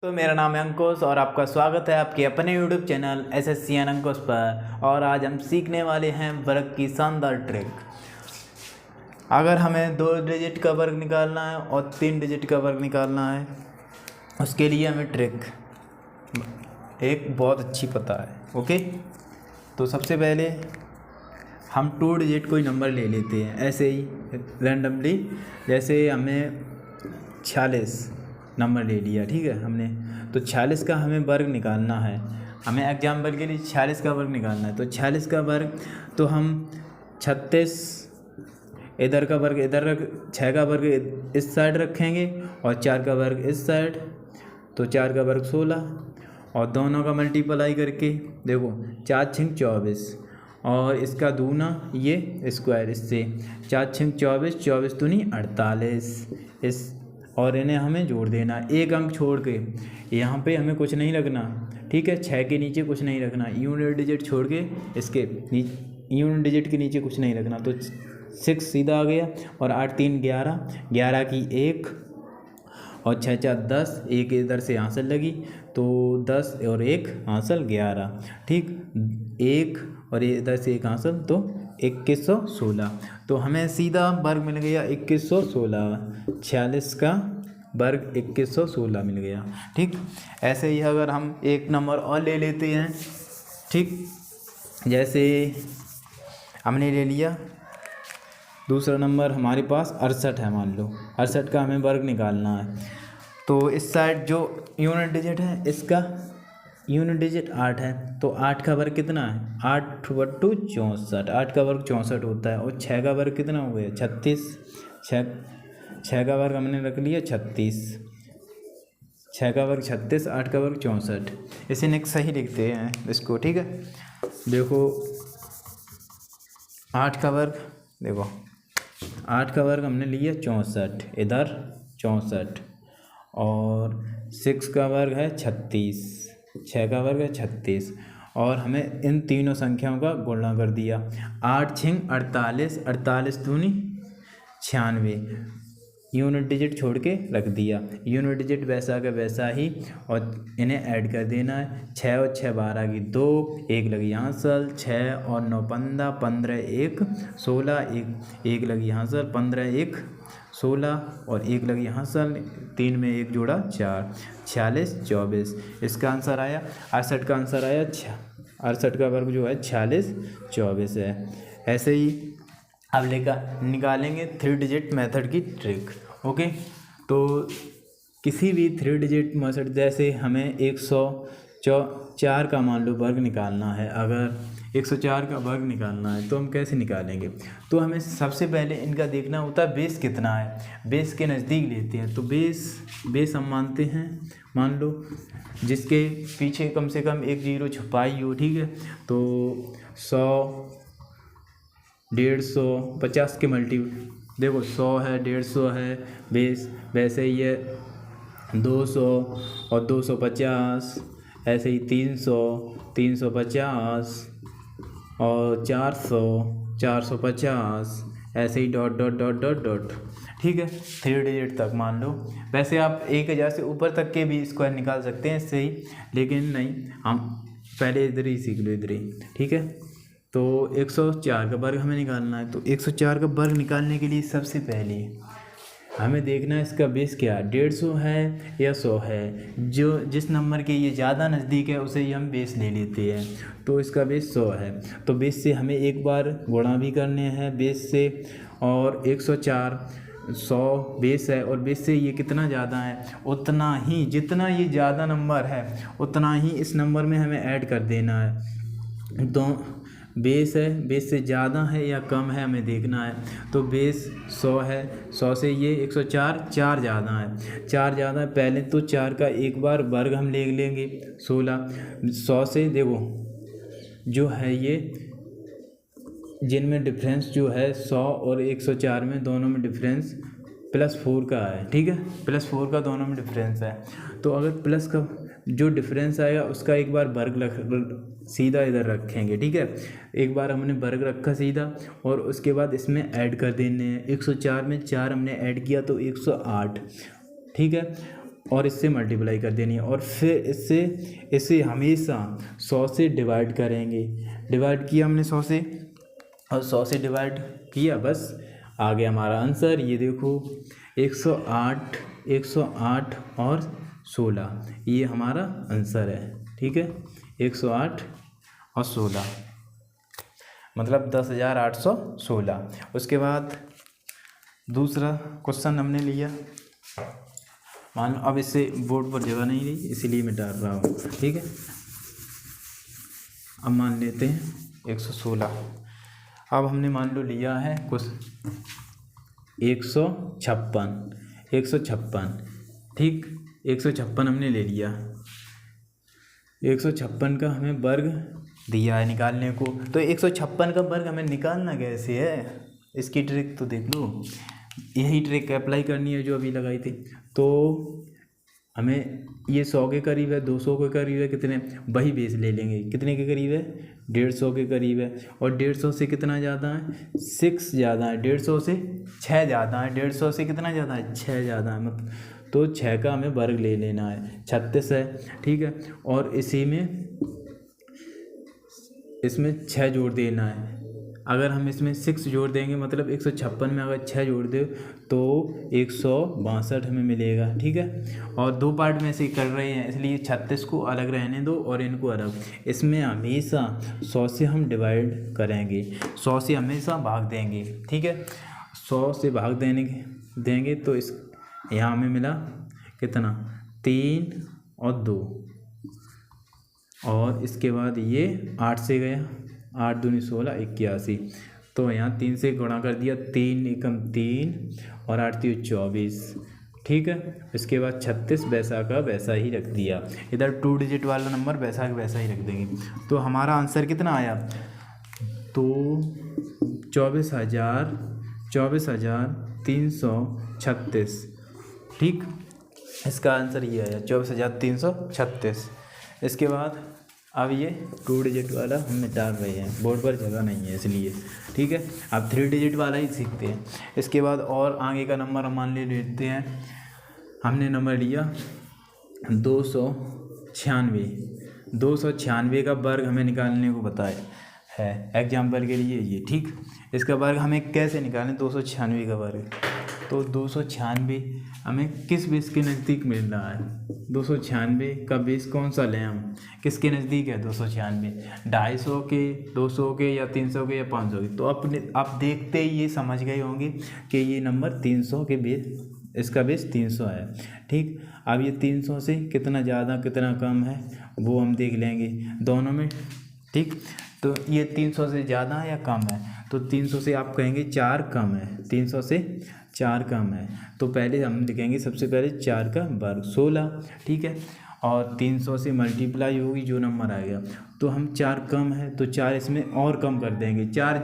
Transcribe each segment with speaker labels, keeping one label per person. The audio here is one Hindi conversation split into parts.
Speaker 1: तो मेरा नाम है अंकुश और आपका स्वागत है आपके अपने YouTube चैनल SSCN अंकुश पर। और आज हम सीखने वाले हैं वर्ग की शानदार ट्रिक। अगर हमें 2 डिजिट का वर्ग निकालना है और 3 डिजिट का वर्ग निकालना है, उसके लिए हमें ट्रिक एक बहुत अच्छी पता है। ओके, तो सबसे पहले हम 2 डिजिट कोई नंबर ले लेते हैं ऐसे ही रैंडमली। जैसे हमें 46 नंबर ले लिया, ठीक है हमने, तो 46 का हमें वर्ग निकालना है। हमें एग्जाम्पल के लिए 46 का वर्ग निकालना है, तो 46 का वर्ग तो हम 36 इधर का वर्ग इधर रख, 6 का वर्ग इस साइड रखेंगे और 4 का वर्ग इस साइड, तो 4 का वर्ग 16 और दोनों का मल्टीप्लाई करके देखो 4 6 24 और इसका दूना ये स्क्वायर, इससे 4 6 24 24 दूनी 48 इस, और इन्हें हमें जोड़ देना एक अंक छोड़ के। यहाँ पे हमें कुछ नहीं रखना, ठीक है, 6 के नीचे कुछ नहीं रखना, यूनिट डिजिट छोड़ के इसके यूनिट डिजिट के नीचे कुछ नहीं रखना, तो 6 सीधा आ गया और 8 3 11, 11 की 1 और 6 4 10, एक इधर से हासिल लगी तो 10 और 1 हासिल 11, ठीक, 1 और इधर से 1 हासिल तो 2116। तो हमें सीधा वर्ग मिल गया 2116, 46 का वर्ग 2116 मिल गया। ठीक, ऐसे ही अगर हम एक नंबर और ले लेते हैं, ठीक, जैसे हमने ले लिया दूसरा नंबर हमारे पास 68 है, मान लो 68 का हमें वर्ग निकालना है। तो इस साइड जो यूनिट डिजिट है इसका यूनिट डिजिट 8 है, तो 8 का वर्ग कितना है, 8 बट्टू 64, 8 का वर्ग 64 होता है। और 6 का वर्ग कितना हो गया 36, 6 का वर्ग हमने रख लिया 36, 6 का वर्ग 36, 8 का वर्ग 64। इसे नेक्स्ट सही लिखते हैं इसको, ठीक है। देखो 8 का वर्ग, देखो 8 का वर्ग हमने लिया 64, इधर 64 और 6 का वर्ग है 36, 6 का वर्ग है 36 और हमें इन तीनों संख्याओं का गुणा कर दिया। 8 6 48, 48 दूनी 96, यूनिट डिजिट छोड़ के रख दिया, यूनिट डिजिट वैसा का वैसा ही और इन्हें ऐड कर देना है। 6 और 6 12 की 2, 1 लगी हासिल, 6 और 9 15, 15 1 16, 1 लगी हासिल, 15 1 16 और 1 लगी हासिल, 3 में 1 जोड़ा 4, 46 24। इसका आंसर आया 68 का आंसर आया 68 का वर्ग जो है 46 24 है। ऐसे ही अब निकालेंगे 3 डिजिट मेथड की ट्रिक। ओके, तो किसी भी 3 डिजिट मेथड, जैसे हमें 104 का मान लो वर्ग निकालना है, अगर 104 का वर्ग निकालना है तो हम कैसे निकालेंगे, तो हमें सबसे पहले इनका देखना होता है बेस कितना है, बेस के नज़दीक लेते हैं। तो बेस हम मानते हैं, मान लो जिसके पीछे कम से कम एक जीरो छुपाई हो, ठीक है। तो 100 150 50 के देखो 100 है 150 है बेस, वैसे ही है 200 और 250, ऐसे ही 300 350 और 400 450, ऐसे ही dot dot dot dot dot, ठीक है, 3 डिजिट तक मान लो। वैसे आप 1000 से ऊपर तक के भी स्क्वायर निकाल सकते हैं इससे ही, लेकिन नहीं, हम पहले इधर ही सीख लो, इधर ही, ठीक है। तो 104 का वर्ग हमें निकालना है, तो 104 का वर्ग निकालने के लिए सबसे पहले हमें देखना है इसका बेस क्या है, 150 है या 100 है। जो जिस नंबर के ये ज़्यादा नज़दीक है उसे ही हम बेस ले लेते हैं, तो इसका बेस 100 है। तो बेस से हमें एक बार गुणा भी करने हैं बेस से, और 104 100 बेस है और बेस से ये कितना ज़्यादा है उतना ही, जितना ये ज़्यादा नंबर है उतना ही इस नंबर में हमें ऐड कर देना है। तो बेस है, बेस से ज़्यादा है या कम है हमें देखना है। तो बेस 100 है, 100 से ये 104 4 ज़्यादा है, 4 ज़्यादा है, पहले तो 4 का एक बार वर्ग हम ले लेंगे 16। 100 से देखो जो है ये, जिनमें डिफरेंस जो है 100 और 104 में दोनों में डिफरेंस +4 का है, ठीक है, +4 का दोनों में डिफरेंस है। तो अगर प्लस का जो डिफरेंस आएगा उसका एक बार वर्ग सीधा इधर रखेंगे, ठीक है। एक बार हमने वर्ग रखा सीधा और उसके बाद इसमें ऐड कर देने हैं। 104 में 4 हमने ऐड किया तो 108, ठीक है। और इससे मल्टीप्लाई कर देनी है, और फिर इसे हमेशा 100 से डिवाइड करेंगे। डिवाइड किया हमने 100 से, और 100 से डिवाइड किया, बस आ गया हमारा आंसर। ये देखो 108 और 16, ये हमारा आंसर है। ठीक है, 108 और 16 मतलब 10,816। उसके बाद दूसरा क्वेश्चन हमने लिया, मान लो अब इससे बोर्ड पर जगह नहीं रही इसीलिए मैं डाल रहा हूँ। ठीक है, अब मान लेते हैं 116। अब हमने मान लो लिया है कुछ 156। ठीक, 156 हमने ले लिया। 156 का हमें वर्ग दिया है निकालने को, तो 156 का वर्ग हमें निकालना कैसे है, इसकी ट्रिक तो देख लो। यही ट्रिक अप्लाई करनी है जो अभी लगाई थी। तो हमें ये 100 के करीब है, 200 के करीब है, कितने वही बेस ले लेंगे। कितने के करीब है, 150 के करीब है, और 150 से कितना ज़्यादा है, 6 ज़्यादा है। 150 से 6 ज़्यादा है। 150 से कितना ज़्यादा है, 6 ज़्यादा है, मतलब तो 6 का हमें वर्ग ले लेना है, 36 है। ठीक है, और इसमें 6 जोड़ देना है। अगर हम इसमें 6 जोड़ देंगे मतलब 156 में अगर 6 जोड़ दे तो 162 हमें मिलेगा। ठीक है, और 2 पार्ट में से कर रहे हैं इसलिए 36 को अलग रहने दो और इनको अलग। इसमें हमेशा 100 से हम डिवाइड करेंगे, 100 से हमेशा भाग देंगे। ठीक है, 100 से भाग देंगे तो इस यहाँ हमें मिला कितना, 3 और 2, और इसके बाद ये 8 से गया, 8 दूनी 16, 81। तो यहाँ 3 से गुणा कर दिया, 3 एकम 3 और 8 3 24। ठीक है, इसके बाद 36 वैसा का वैसा ही रख दिया। इधर 2 डिजिट वाला नंबर वैसा का वैसा ही रख देंगे। तो हमारा आंसर कितना आया, तो 24,336। ठीक, इसका आंसर ये आया 24,336। इसके बाद अब ये 2 डिजिट वाला हम मिटा रहे हैं, बोर्ड पर जगह नहीं है इसलिए। ठीक है, अब 3 डिजिट वाला ही सीखते हैं। इसके बाद और आगे का नंबर हम मान लेते हैं। हमने नंबर लिया 296। 296 का वर्ग हमें निकालने को बताया है एग्जाम्पल के लिए ये। ठीक, इसका वर्ग हमें कैसे निकालें, 296 का वर्ग। तो 296 हमें किस बेस के नज़दीक मिल रहा है, 296 का बेस कौन सा लें हम, किसके नज़दीक है 296, 250 के, 200 के, या 300 के, या 500 के। तो आप देखते ही ये समझ गए होंगे कि ये नंबर 300 के बेस, इसका बेस 300 है। ठीक, अब ये 300 से कितना ज़्यादा कितना कम है वो हम देख लेंगे दोनों में। ठीक, तो ये 300 से ज़्यादा है या कम है, तो 300 से आप कहेंगे 4 कम है, 300 से 4 कम है। तो पहले हम लिखेंगे सबसे पहले 4 का वर्ग 16। ठीक है, और 300 से मल्टीप्लाई होगी जो नंबर आएगा। तो हम 4 कम है तो 4 इसमें और कम कर देंगे। 4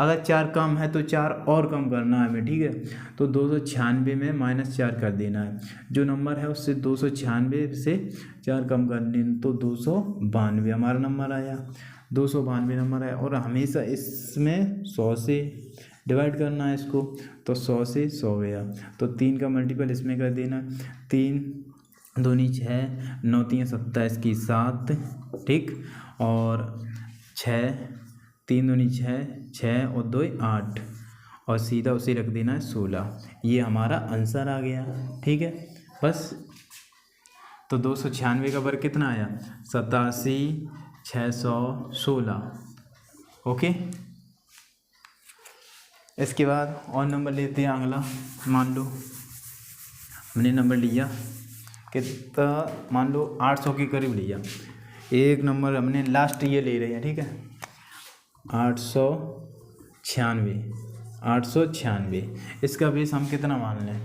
Speaker 1: अगर 4 कम है तो 4 और कम करना है हमें। ठीक है, तो 296 में -4 कर देना है। जो नंबर है उससे 296 से 4 कम कर देना, तो 292 हमारा नंबर आया। 292 नंबर है, और हमेशा इसमें 100 से डिवाइड करना है इसको, तो 100 से 100 गया, तो 3 का मल्टीपल इसमें कर देना। 3 दूनी 6, 9 3 27 की 7। ठीक, और 6, 3 दूनी 6, 6 और 2 8, और सीधा उसे रख देना है 16। ये हमारा आंसर आ गया। ठीक है, बस। तो 296 का वर्ग कितना आया, 87,616। ओके, इसके बाद और नंबर लेते हैं अगला। मान लो हमने नंबर लिया कितना, मान लो 800 के करीब लिया। एक नंबर हमने लास्ट ये ले रहे हैं। ठीक है, 896। इसका बेस हम कितना मान लें,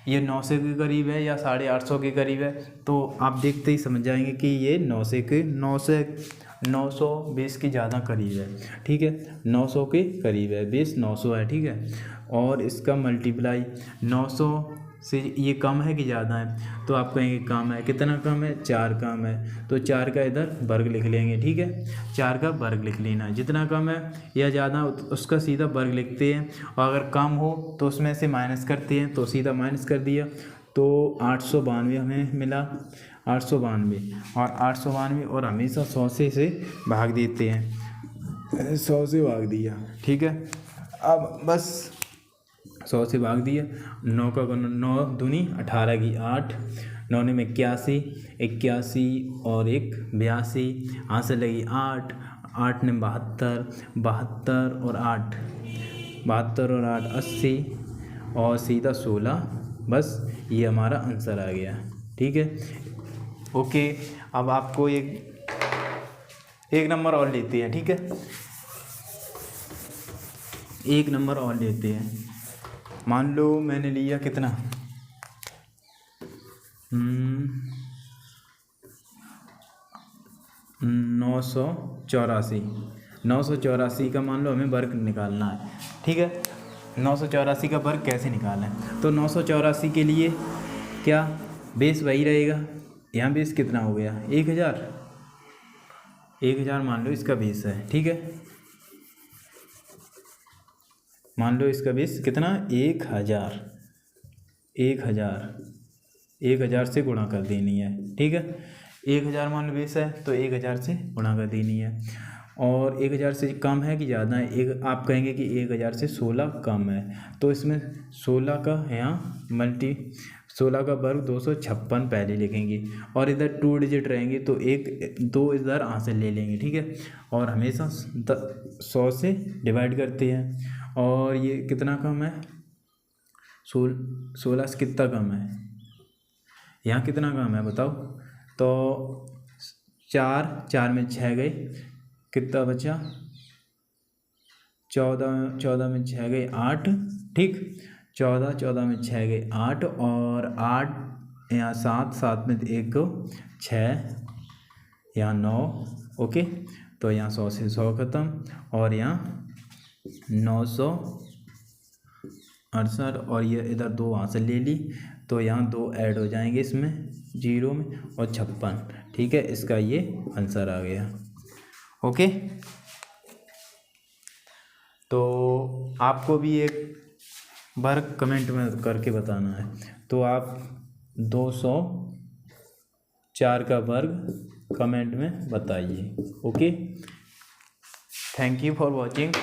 Speaker 1: ये 900 के करीब है या 850 के करीब है। तो आप देखते ही समझ जाएंगे कि ये 900 बेस के ज़्यादा करीब है। ठीक है, 900 के करीब है, बेस 900 है। ठीक है, और इसका मल्टीप्लाई 900 से ये कम है कि ज़्यादा है, तो आप कहेंगे कम है। कितना कम है, 4 कम है, तो 4 का इधर वर्ग लिख लेंगे। ठीक है, 4 का वर्ग लिख लेना है। जितना कम है या ज़्यादा उसका सीधा वर्ग लिखते हैं, और अगर कम हो तो उसमें से माइनस करते हैं, तो सीधा माइनस कर दिया। तो 892 हमें मिला, 892 और 892 और हमेशा 100 से भाग देते हैं, 100 से भाग दिया, ठीक है। अब बस 100 से भाग दिया, 9 का 9 दूनी 18 की 8, 9 ने 81, 81 और 1 82, आंसर लगी 8, 8 ने 72, 72 और 8, 72 और 8 80 और सीधा 16, बस ये हमारा आंसर आ गया, ठीक है। ओके, अब आपको एक नंबर और लेते हैं, ठीक है, एक नंबर और लेते हैं। मान लो मैंने लिया कितना, 984, 984 का मान लो हमें वर्ग निकालना है, ठीक है। 984 का वर्ग कैसे निकालना है, तो 984 के लिए क्या बेस वही रहेगा, यहाँ बेस कितना हो गया 1000, 1000 मान लो इसका बेस है, ठीक है। मान लो इसका बेस कितना 1000, 1000 से गुणा कर देनी है, ठीक है। 1000 मान लो बेस है तो 1000 से गुणा कर देनी है, और 1000 से कम है कि ज़्यादा है, एक आप कहेंगे कि 1000 से 16 कम है, तो इसमें 16 का यहाँ 16 का वर्ग 256 पहले लिखेंगे, और इधर 2 डिजिट रहेंगे तो 2 इधर आंसर ले लेंगे, ठीक है। और हमेशा 100 से डिवाइड करते हैं, और ये कितना कम है 16 से कितना कम है, यहाँ कितना कम है बताओ, तो 4 में 6 गए, कितना बचा 14 में 6 गए 8, ठीक, 14 में 6 गए 8, और 8 यहाँ 7 में 1 6, यहाँ 9, ओके। तो यहाँ 100 से 100 ख़त्म, और यहाँ 968, और ये इधर 2 आंसर ले ली, तो यहाँ 2 ऐड हो जाएंगे इसमें 0 में, और 56, ठीक है। इसका ये आंसर आ गया, ओके। तो आपको भी एक वर्ग कमेंट में करके बताना है, तो आप 204 का वर्ग कमेंट में बताइए, okay. Thank you for watching.